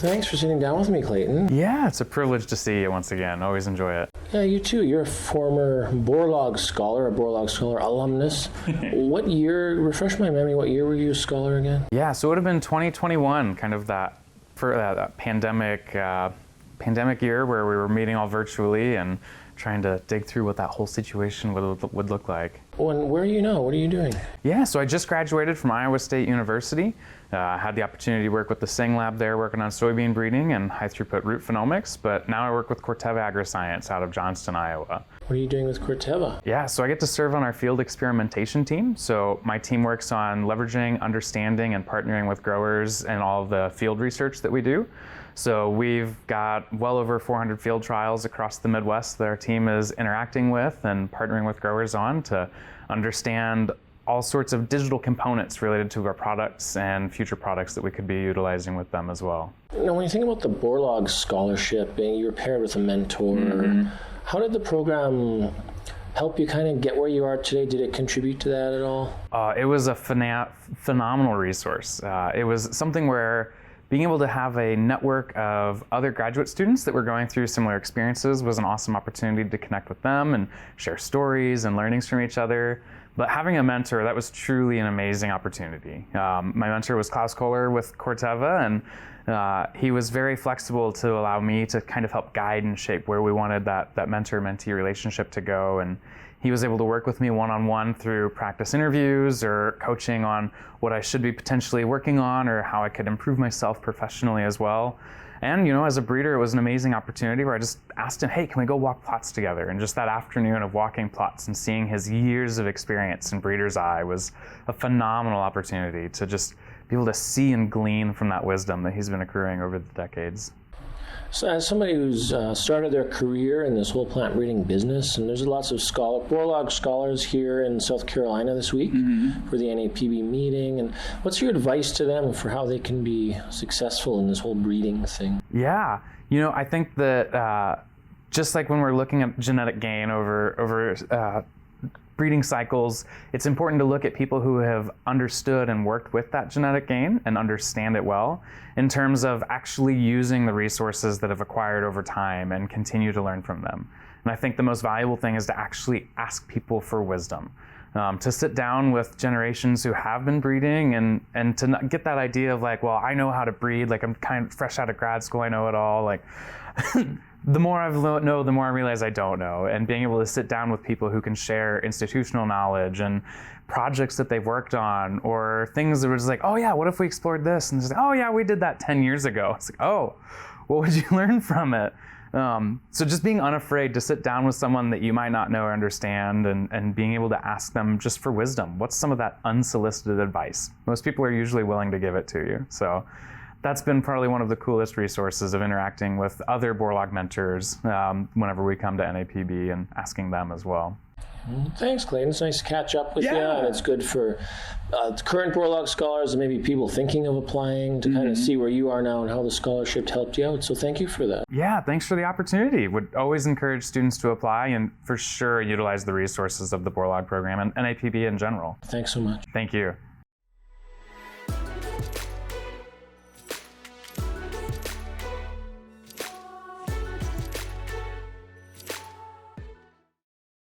Thanks for sitting down with me, Clayton. Yeah, it's a privilege to see you once again. Always enjoy it. Yeah, you too. You're a former Borlaug Scholar, a Borlaug Scholar alumnus. What year, refresh my memory, what year were you a scholar again? Yeah, so it would have been 2021, kind of that pandemic year where we were meeting all virtually and trying to dig through what that whole situation would look like. Oh, and where are you now? What are you doing? Yeah, so I just graduated from Iowa State University. I had the opportunity to work with the Singh lab there, working on soybean breeding and high-throughput root phenomics, but now I work with Corteva Agriscience out of Johnston, Iowa. What are you doing with Corteva? Yeah, so I get to serve on our field experimentation team. So my team works on leveraging, understanding, and partnering with growers and all of the field research that we do. So we've got well over 400 field trials across the Midwest that our team is interacting with and partnering with growers on to understand all sorts of digital components related to our products and future products that we could be utilizing with them as well. Now, when you think about the Borlaug Scholarship, and you were paired with a mentor, how did the program help you kind of get where you are today? Did it contribute to that at all? It was a phenomenal resource. It was something where being able to have a network of other graduate students that were going through similar experiences was an awesome opportunity to connect with them and share stories and learnings from each other. But having a mentor, that was truly an amazing opportunity. My mentor was Klaus Kohler with Corteva, and he was very flexible to allow me to kind of help guide and shape where we wanted that mentor-mentee relationship to go. And he was able to work with me one-on-one through practice interviews or coaching on what I should be potentially working on or how I could improve myself professionally as well. And, you know, as a breeder, it was an amazing opportunity where I just asked him, hey, can we go walk plots together? And just that afternoon of walking plots and seeing his years of experience in breeder's eye was a phenomenal opportunity to just be able to see and glean from that wisdom that he's been accruing over the decades. So as somebody who's started their career in this whole plant breeding business, and there's lots of Borlaug scholars here in South Carolina this week for the NAPB meeting, and what's your advice to them for how they can be successful in this whole breeding thing? Yeah, you know, I think that just like when we're looking at genetic gain over breeding cycles, it's important to look at people who have understood and worked with that genetic gain and understand it well in terms of actually using the resources that have acquired over time and continue to learn from them. And I think the most valuable thing is to actually ask people for wisdom, to sit down with generations who have been breeding and to not get that idea of like, well, I know how to breed, like I'm kind of fresh out of grad school, I know it all. Like the more I know, the more I realize I don't know. And being able to sit down with people who can share institutional knowledge and projects that they've worked on or things that were just like, oh yeah, what if we explored this? And it's like, oh yeah, we did that 10 years ago. It's like, oh, what would you learn from it? So just being unafraid to sit down with someone that you might not know or understand and being able to ask them just for wisdom. What's some of that unsolicited advice? Most people are usually willing to give it to you. So that's been probably one of the coolest resources of interacting with other Borlaug mentors whenever we come to NAPB and asking them as well. Thanks, Clayton. It's nice to catch up with you, and it's good for current Borlaug scholars and maybe people thinking of applying to kind of see where you are now and how the scholarship helped you out. So thank you for that. Yeah, thanks for the opportunity. Would always encourage students to apply and for sure utilize the resources of the Borlaug program and NAPB in general. Thanks so much. Thank you.